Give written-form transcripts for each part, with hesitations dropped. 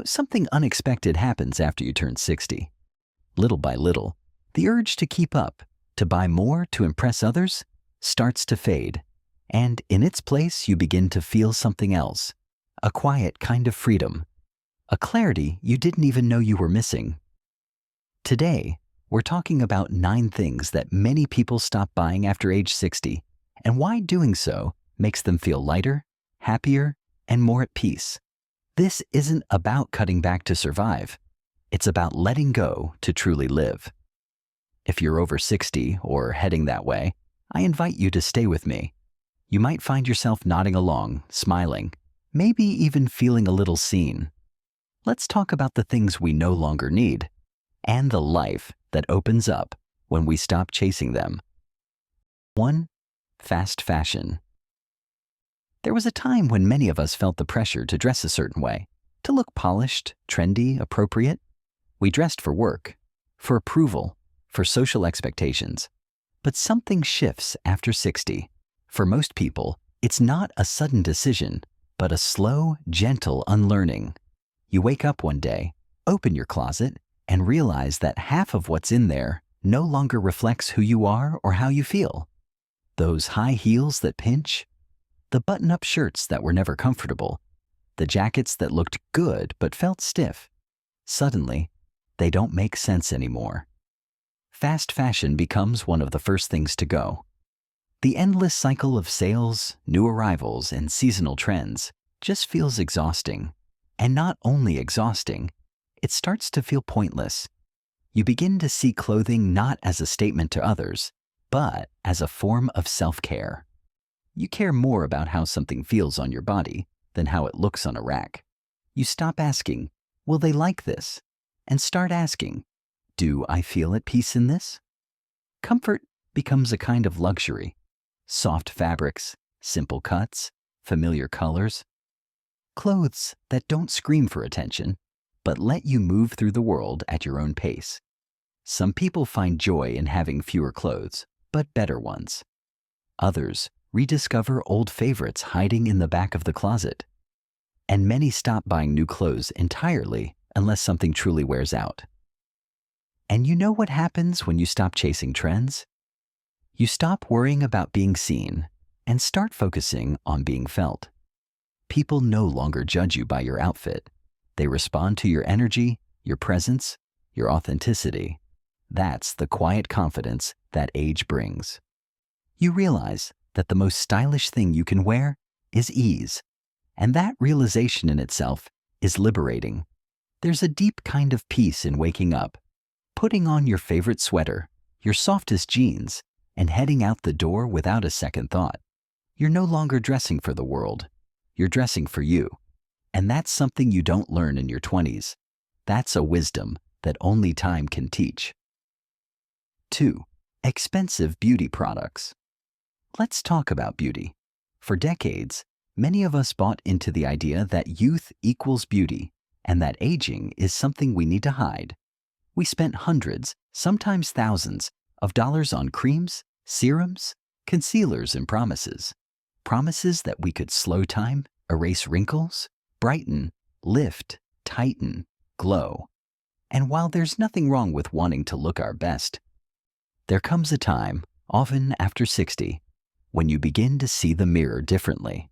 Something unexpected happens after you turn 60. Little by little, the urge to keep up, to buy more to impress others, starts to fade. And in its place, you begin to feel something else, a quiet kind of freedom, a clarity you didn't even know you were missing. Today, we're talking about 9 things that many people stop buying after age 60, and why doing so makes them feel lighter, happier, and more at peace. This isn't about cutting back to survive. It's about letting go to truly live. If you're over 60 or heading that way, I invite you to stay with me. You might find yourself nodding along, smiling, maybe even feeling a little seen. Let's talk about the things we no longer need and the life that opens up when we stop chasing them. 1. Fast fashion. There was a time when many of us felt the pressure to dress a certain way, to look polished, trendy, appropriate. We dressed for work, for approval, for social expectations. But something shifts after 60. For most people, it's not a sudden decision, but a slow, gentle unlearning. You wake up one day, open your closet, and realize that half of what's in there no longer reflects who you are or how you feel. Those high heels that pinch, the button-up shirts that were never comfortable, the jackets that looked good but felt stiff. Suddenly, they don't make sense anymore. Fast fashion becomes one of the first things to go. The endless cycle of sales, new arrivals, and seasonal trends just feels exhausting. And not only exhausting, it starts to feel pointless. You begin to see clothing not as a statement to others, but as a form of self-care. You care more about how something feels on your body than how it looks on a rack. You stop asking, will they like this? And start asking, do I feel at peace in this? Comfort becomes a kind of luxury. Soft fabrics, simple cuts, familiar colors. Clothes that don't scream for attention, but let you move through the world at your own pace. Some people find joy in having fewer clothes, but better ones. Others rediscover old favorites hiding in the back of the closet. And many stop buying new clothes entirely unless something truly wears out. And you know what happens when you stop chasing trends? You stop worrying about being seen and start focusing on being felt. People no longer judge you by your outfit. They respond to your energy, your presence, your authenticity. That's the quiet confidence that age brings. You realize that the most stylish thing you can wear is ease, and that realization in itself is liberating. There's a deep kind of peace in waking up, putting on your favorite sweater, your softest jeans, and heading out the door without a second thought. You're no longer dressing for the world. You're dressing for you. And that's something you don't learn in your 20s. That's a wisdom that only time can teach. 2. Expensive beauty products. Let's talk about beauty. For decades, many of us bought into the idea that youth equals beauty and that aging is something we need to hide. We spent hundreds, sometimes thousands, of dollars on creams, serums, concealers, and promises. Promises that we could slow time, erase wrinkles, brighten, lift, tighten, glow. And while there's nothing wrong with wanting to look our best, there comes a time, often after 60, when you begin to see the mirror differently.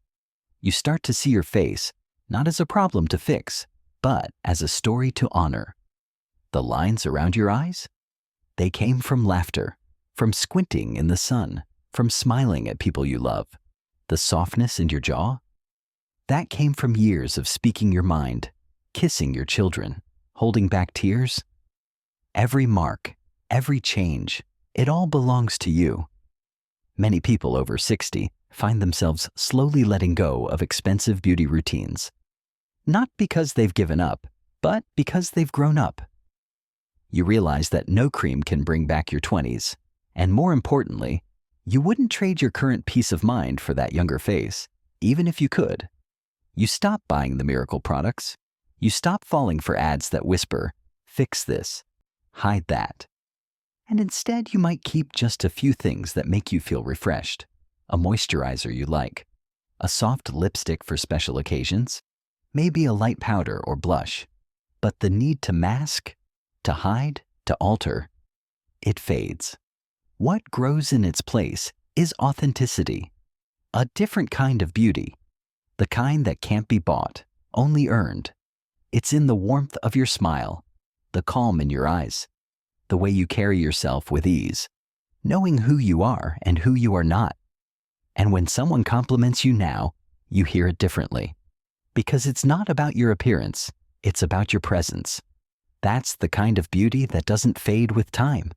You start to see your face not as a problem to fix, but as a story to honor. The lines around your eyes? They came from laughter, from squinting in the sun, from smiling at people you love. The softness in your jaw? That came from years of speaking your mind, kissing your children, holding back tears. Every mark, every change, it all belongs to you. Many people over 60 find themselves slowly letting go of expensive beauty routines. Not because they've given up, but because they've grown up. You realize that no cream can bring back your 20s, and more importantly, you wouldn't trade your current peace of mind for that younger face, even if you could. You stop buying the miracle products. You stop falling for ads that whisper, fix this, hide that. And instead, you might keep just a few things that make you feel refreshed. A moisturizer you like, a soft lipstick for special occasions, maybe a light powder or blush. But the need to mask, to hide, to alter, it fades. What grows in its place is authenticity, a different kind of beauty, the kind that can't be bought, only earned. It's in the warmth of your smile, the calm in your eyes, the way you carry yourself with ease, knowing who you are and who you are not. And when someone compliments you now, you hear it differently. Because it's not about your appearance, it's about your presence. That's the kind of beauty that doesn't fade with time.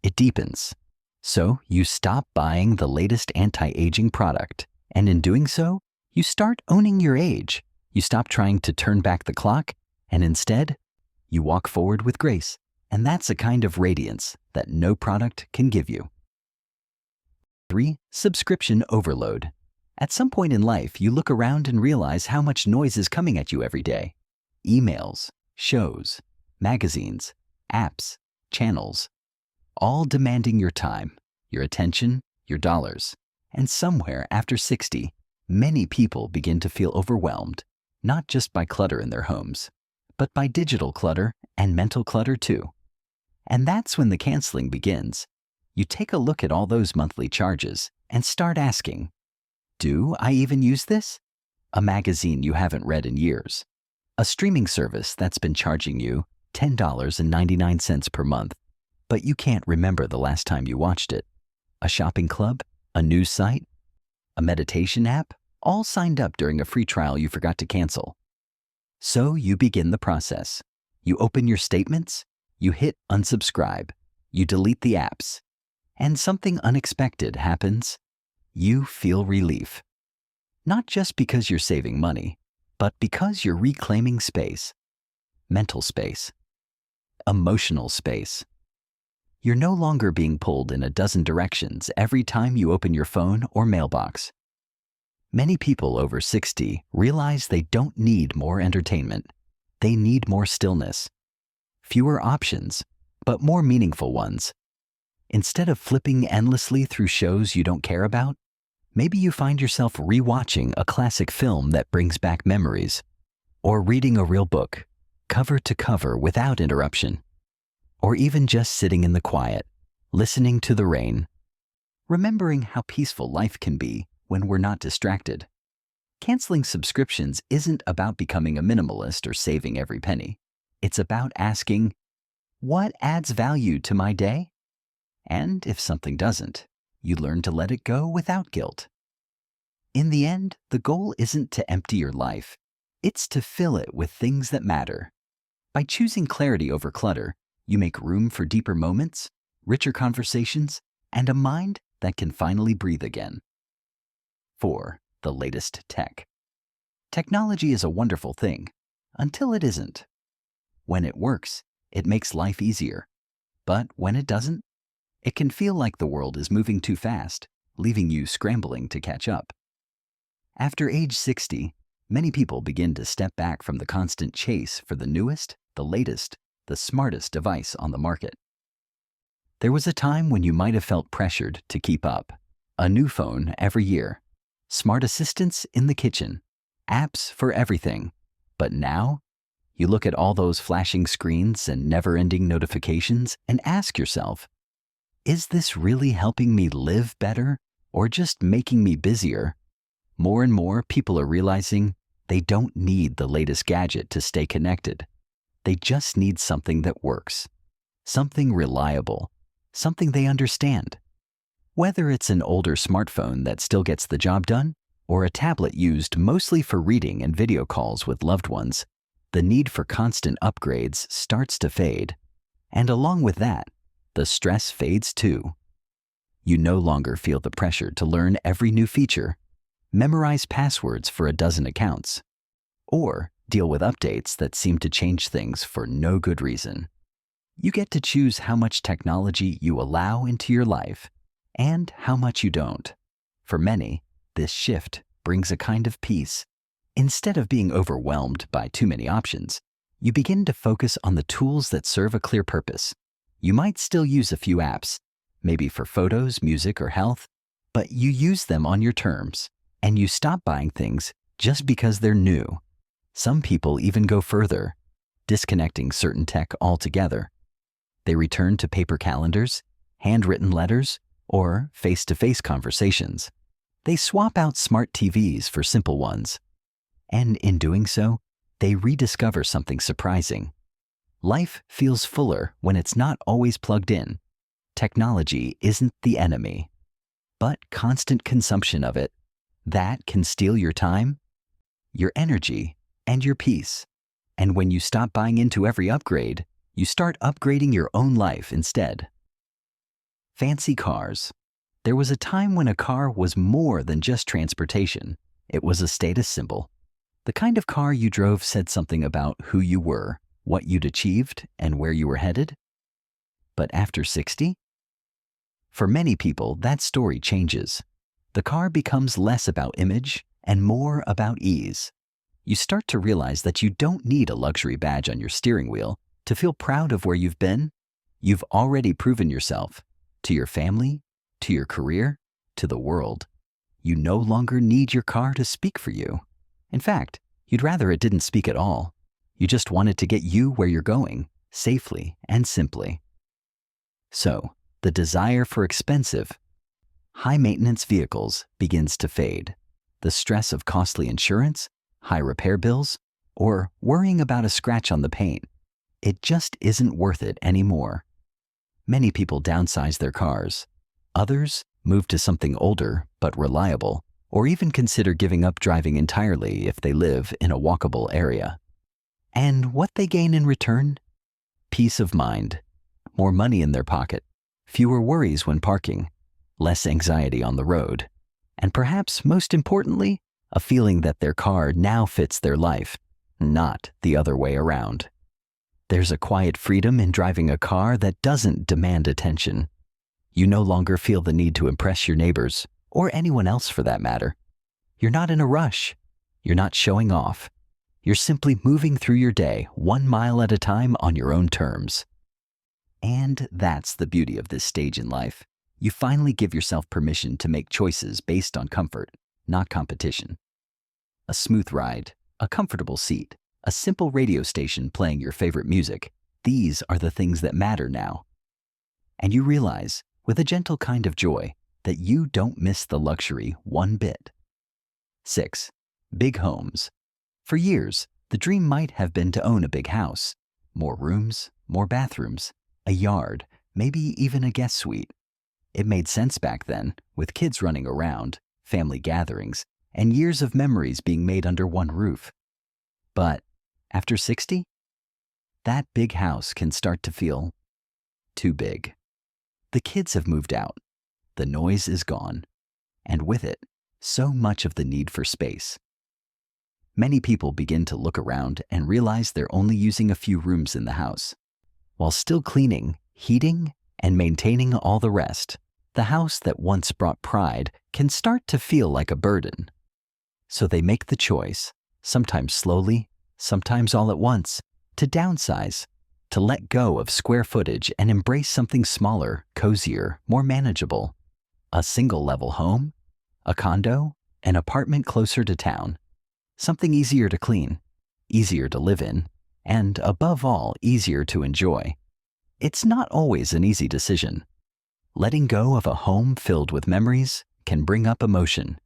It deepens. So you stop buying the latest anti-aging product, and in doing so, you start owning your age. You stop trying to turn back the clock, and instead, you walk forward with grace. And that's a kind of radiance that no product can give you. 3. Subscription overload. At some point in life, you look around and realize how much noise is coming at you every day. Emails, shows, magazines, apps, channels, all demanding your time, your attention, your dollars. And somewhere after 60, many people begin to feel overwhelmed, not just by clutter in their homes, but by digital clutter and mental clutter too. And that's when the canceling begins. You take a look at all those monthly charges and start asking, do I even use this? A magazine you haven't read in years. A streaming service that's been charging you $10.99 per month, but you can't remember the last time you watched it. A shopping club, a news site, a meditation app, all signed up during a free trial you forgot to cancel. So you begin the process. You open your statements, you hit unsubscribe, you delete the apps, and something unexpected happens. You feel relief. Not just because you're saving money, but because you're reclaiming space. Mental space. Emotional space. You're no longer being pulled in a dozen directions every time you open your phone or mailbox. Many people over 60 realize they don't need more entertainment. They need more stillness. Fewer options, but more meaningful ones. Instead of flipping endlessly through shows you don't care about, maybe you find yourself rewatching a classic film that brings back memories, or reading a real book, cover to cover without interruption, or even just sitting in the quiet, listening to the rain, remembering how peaceful life can be when we're not distracted. Canceling subscriptions isn't about becoming a minimalist or saving every penny. It's about asking, what adds value to my day? And if something doesn't, you learn to let it go without guilt. In the end, the goal isn't to empty your life. It's to fill it with things that matter. By choosing clarity over clutter, you make room for deeper moments, richer conversations, and a mind that can finally breathe again. 4. The latest tech. Technology is a wonderful thing, until it isn't. When it works, it makes life easier. But when it doesn't, it can feel like the world is moving too fast, leaving you scrambling to catch up. After age 60, many people begin to step back from the constant chase for the newest, the latest, the smartest device on the market. There was a time when you might have felt pressured to keep up. A new phone every year, smart assistants in the kitchen, apps for everything. But now, you look at all those flashing screens and never-ending notifications and ask yourself, is this really helping me live better or just making me busier? More and more people are realizing they don't need the latest gadget to stay connected. They just need something that works, something reliable, something they understand. Whether it's an older smartphone that still gets the job done, or a tablet used mostly for reading and video calls with loved ones, the need for constant upgrades starts to fade. And along with that, the stress fades too. You no longer feel the pressure to learn every new feature, memorize passwords for a dozen accounts, or deal with updates that seem to change things for no good reason. You get to choose how much technology you allow into your life and how much you don't. For many, this shift brings a kind of peace. Instead of being overwhelmed by too many options, you begin to focus on the tools that serve a clear purpose. You might still use a few apps, maybe for photos, music, or health, but you use them on your terms, and you stop buying things just because they're new. Some people even go further, disconnecting certain tech altogether. They return to paper calendars, handwritten letters, or face-to-face conversations. They swap out smart TVs for simple ones. And in doing so, they rediscover something surprising. Life feels fuller when it's not always plugged in. Technology isn't the enemy, but constant consumption of it. That can steal your time, your energy, and your peace. And when you stop buying into every upgrade, you start upgrading your own life instead. Fancy cars. There was a time when a car was more than just transportation. It was a status symbol. The kind of car you drove said something about who you were, what you'd achieved, and where you were headed. But after 60? For many people, that story changes. The car becomes less about image and more about ease. You start to realize that you don't need a luxury badge on your steering wheel to feel proud of where you've been. You've already proven yourself to your family, to your career, to the world. You no longer need your car to speak for you. In fact, you'd rather it didn't speak at all. You just want it to get you where you're going, safely and simply. So, the desire for expensive, high-maintenance vehicles begins to fade. The stress of costly insurance, high repair bills, or worrying about a scratch on the paint, it just isn't worth it anymore. Many people downsize their cars. Others move to something older but reliable, or even consider giving up driving entirely if they live in a walkable area. And what they gain in return? Peace of mind, more money in their pocket, fewer worries when parking, less anxiety on the road, and perhaps most importantly, a feeling that their car now fits their life, not the other way around. There's a quiet freedom in driving a car that doesn't demand attention. You no longer feel the need to impress your neighbors, or anyone else for that matter. You're not in a rush. You're not showing off. You're simply moving through your day 1 mile at a time on your own terms. And that's the beauty of this stage in life. You finally give yourself permission to make choices based on comfort, not competition. A smooth ride, a comfortable seat, a simple radio station playing your favorite music, these are the things that matter now. And you realize, with a gentle kind of joy, that you don't miss the luxury one bit. 6. Big homes. For years, the dream might have been to own a big house. More rooms, more bathrooms, a yard, maybe even a guest suite. It made sense back then, with kids running around, family gatherings, and years of memories being made under one roof. But after 60, that big house can start to feel too big. The kids have moved out, the noise is gone, and with it, so much of the need for space. Many people begin to look around and realize they're only using a few rooms in the house. While still cleaning, heating, and maintaining all the rest, the house that once brought pride can start to feel like a burden. So they make the choice, sometimes slowly, sometimes all at once, to downsize, to let go of square footage and embrace something smaller, cozier, more manageable. A single-level home, a condo, an apartment closer to town. Something easier to clean, easier to live in, and above all, easier to enjoy. It's not always an easy decision. Letting go of a home filled with memories can bring up emotion.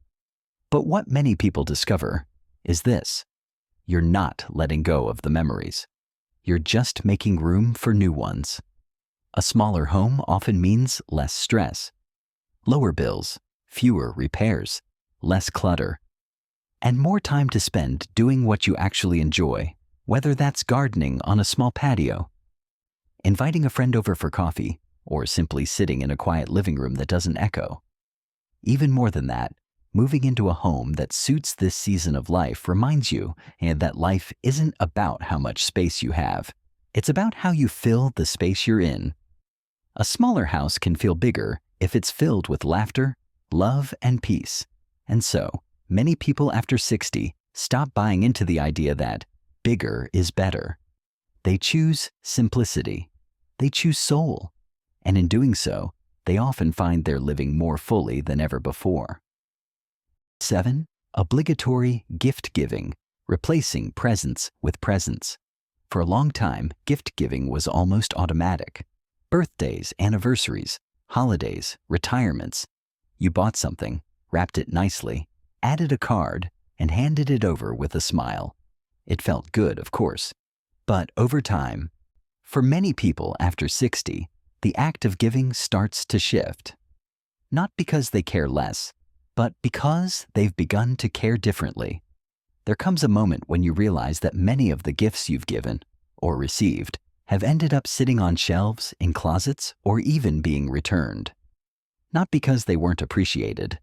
But what many people discover is this: you're not letting go of the memories. You're just making room for new ones. A smaller home often means less stress, lower bills, fewer repairs, less clutter, and more time to spend doing what you actually enjoy, whether that's gardening on a small patio, inviting a friend over for coffee, or simply sitting in a quiet living room that doesn't echo. Even more than that, moving into a home that suits this season of life reminds you that life isn't about how much space you have. It's about how you fill the space you're in. A smaller house can feel bigger if it's filled with laughter, love, and peace. And so, many people after 60 stop buying into the idea that bigger is better. They choose simplicity. They choose soul. And in doing so, they often find they're living more fully than ever before. 7. Obligatory gift giving. replacing presents with presents. For a long time, gift giving was almost automatic. Birthdays, anniversaries, holidays, retirements. You bought something, wrapped it nicely, added a card, and handed it over with a smile. It felt good, of course. But over time, for many people after 60, the act of giving starts to shift. Not because they care less, but because they've begun to care differently. There comes a moment when you realize that many of the gifts you've given, or received, have ended up sitting on shelves, in closets, or even being returned. Not because they weren't appreciated,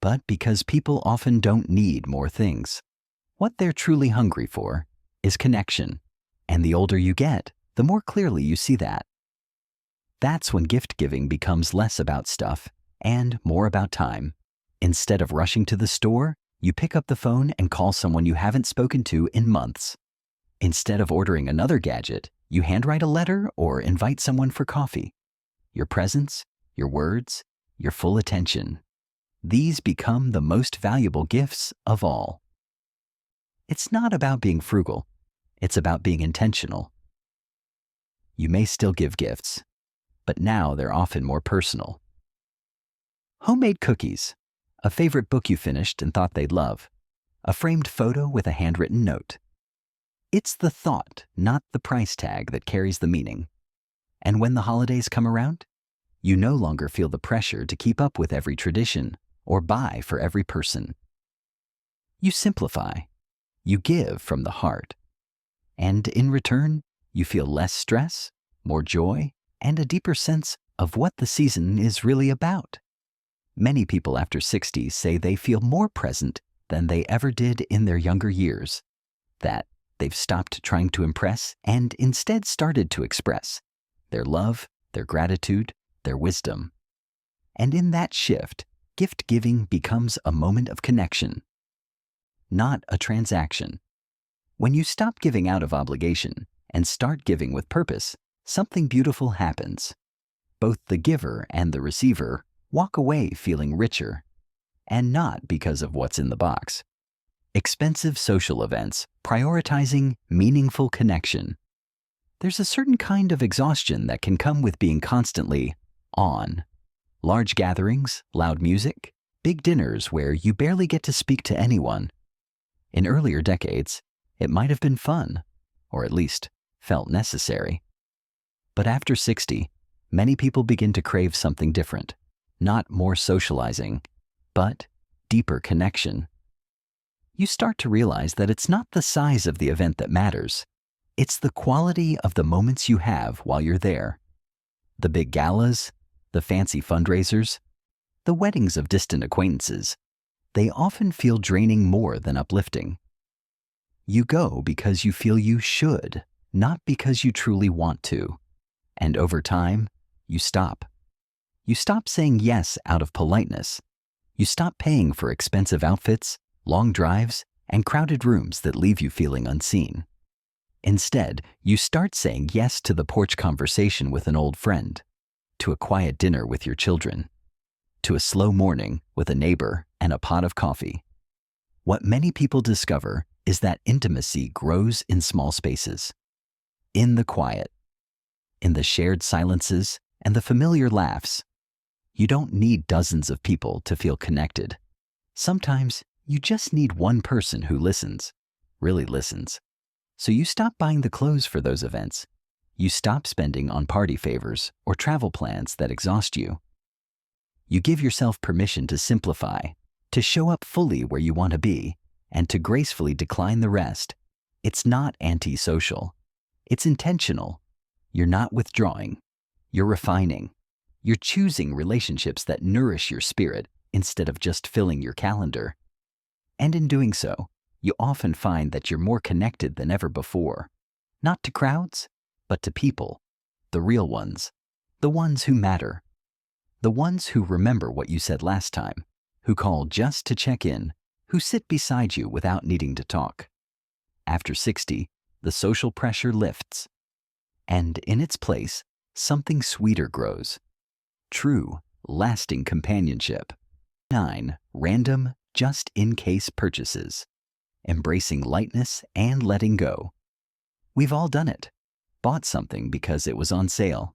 but because people often don't need more things. What they're truly hungry for is connection, and the older you get, the more clearly you see that. That's when gift giving becomes less about stuff and more about time. Instead of rushing to the store, you pick up the phone and call someone you haven't spoken to in months. Instead of ordering another gadget, you handwrite a letter or invite someone for coffee. Your presence, your words, your full attention. These become the most valuable gifts of all. It's not about being frugal. It's about being intentional. You may still give gifts, but now they're often more personal. Homemade cookies, a favorite book you finished and thought they'd love, a framed photo with a handwritten note. It's the thought, not the price tag, that carries the meaning. And when the holidays come around, you no longer feel the pressure to keep up with every tradition or buy for every person. You simplify. You give from the heart. And in return, you feel less stress, more joy, and a deeper sense of what the season is really about. Many people after 60 say they feel more present than they ever did in their younger years, that they've stopped trying to impress and instead started to express their love, their gratitude, their wisdom. And in that shift, gift giving becomes a moment of connection, not a transaction. When you stop giving out of obligation and start giving with purpose, something beautiful happens. Both the giver and the receiver walk away feeling richer, and not because of what's in the box. Expensive social events prioritizing meaningful connection. There's a certain kind of exhaustion that can come with being constantly on. Large gatherings, loud music, big dinners where you barely get to speak to anyone. In earlier decades, it might have been fun, or at least felt necessary. But after 60, many people begin to crave something different. Not more socializing, but deeper connection. You start to realize that it's not the size of the event that matters. It's the quality of the moments you have while you're there. The big galas, the fancy fundraisers, the weddings of distant acquaintances, they often feel draining more than uplifting. You go because you feel you should, not because you truly want to. And over time, you stop. You stop saying yes out of politeness. You stop paying for expensive outfits, long drives, and crowded rooms that leave you feeling unseen. Instead, you start saying yes to the porch conversation with an old friend, to a quiet dinner with your children, to a slow morning with a neighbor and a pot of coffee. What many people discover is that intimacy grows in small spaces, in the quiet, in the shared silences and the familiar laughs. You don't need dozens of people to feel connected. Sometimes you just need one person who listens, really listens. So you stop buying the clothes for those events. You stop spending on party favors or travel plans that exhaust you. You give yourself permission to simplify, to show up fully where you want to be, and to gracefully decline the rest. It's not antisocial. It's intentional. You're not withdrawing. You're refining. You're choosing relationships that nourish your spirit instead of just filling your calendar. And in doing so, you often find that you're more connected than ever before. Not to crowds, but to people. The real ones. The ones who matter. The ones who remember what you said last time. Who call just to check in. Who sit beside you without needing to talk. After 60, the social pressure lifts. And in its place, something sweeter grows. True, lasting companionship. 9. Random, just-in-case purchases. embracing lightness and letting go. We've all done it. Bought something because it was on sale.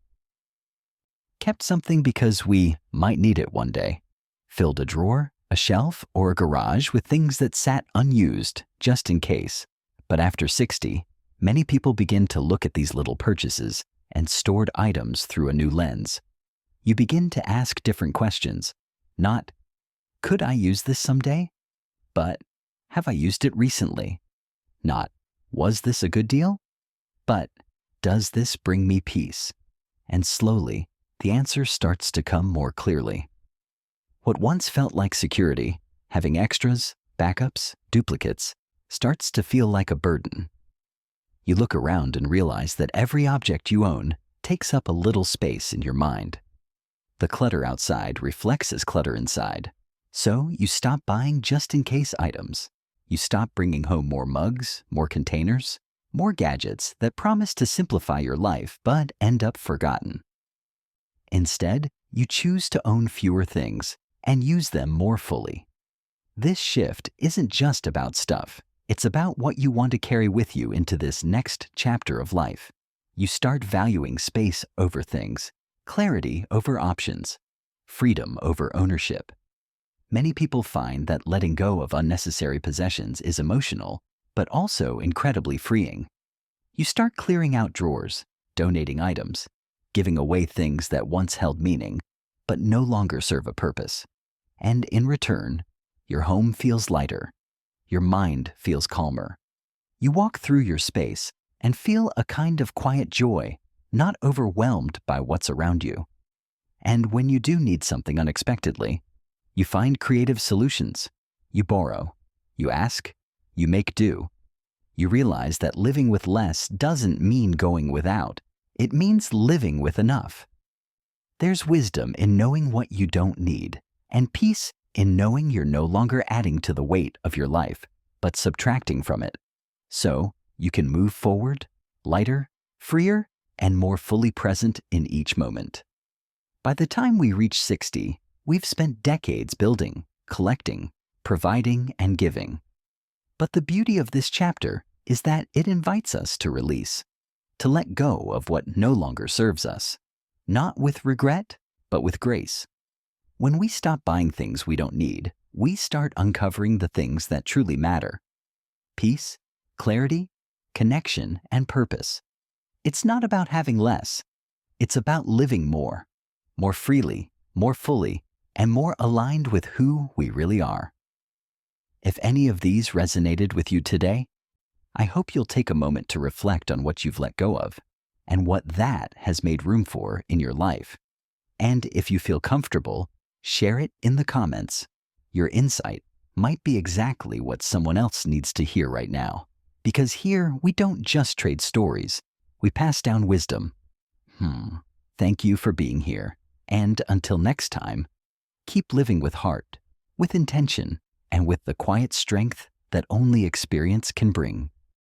Kept something because we might need it one day. Filled a drawer, a shelf, or a garage with things that sat unused just in case. But after 60, many people begin to look at these little purchases and stored items through a new lens. You begin to ask different questions. Not, could I use this someday? But, have I used it recently? Not, was this a good deal? But, does this bring me peace? And slowly, the answer starts to come more clearly. What once felt like security, having extras, backups, duplicates, starts to feel like a burden. You look around and realize that every object you own takes up a little space in your mind. The clutter outside reflects as clutter inside. So you stop buying just-in-case items. You stop bringing home more mugs, more containers, more gadgets that promise to simplify your life but end up forgotten. Instead, you choose to own fewer things and use them more fully. This shift isn't just about stuff. It's about what you want to carry with you into this next chapter of life. You start valuing space over things, clarity over options, freedom over ownership. Many people find that letting go of unnecessary possessions is emotional, but also incredibly freeing. You start clearing out drawers, donating items, giving away things that once held meaning, but no longer serve a purpose. And in return, your home feels lighter. Your mind feels calmer. You walk through your space and feel a kind of quiet joy, not overwhelmed by what's around you. And when you do need something unexpectedly, you find creative solutions. You borrow. You ask. You make do. You realize that living with less doesn't mean going without. It means living with enough. There's wisdom in knowing what you don't need, and peace in knowing you're no longer adding to the weight of your life, but subtracting from it. So you can move forward, lighter, freer, and more fully present in each moment. By the time we reach 60, we've spent decades building, collecting, providing, and giving. But the beauty of this chapter is that it invites us to release, to let go of what no longer serves us, not with regret, but with grace. When we stop buying things we don't need, we start uncovering the things that truly matter. Peace, clarity, connection, and purpose. It's not about having less. It's about living more freely, more fully, and more aligned with who we really are. If any of these resonated with you today, I hope you'll take a moment to reflect on what you've let go of and what that has made room for in your life. And if you feel comfortable, share it in the comments. Your insight might be exactly what someone else needs to hear right now. Because here, we don't just trade stories. We pass down wisdom. Thank you for being here. And until next time, keep living with heart, with intention, and with the quiet strength that only experience can bring.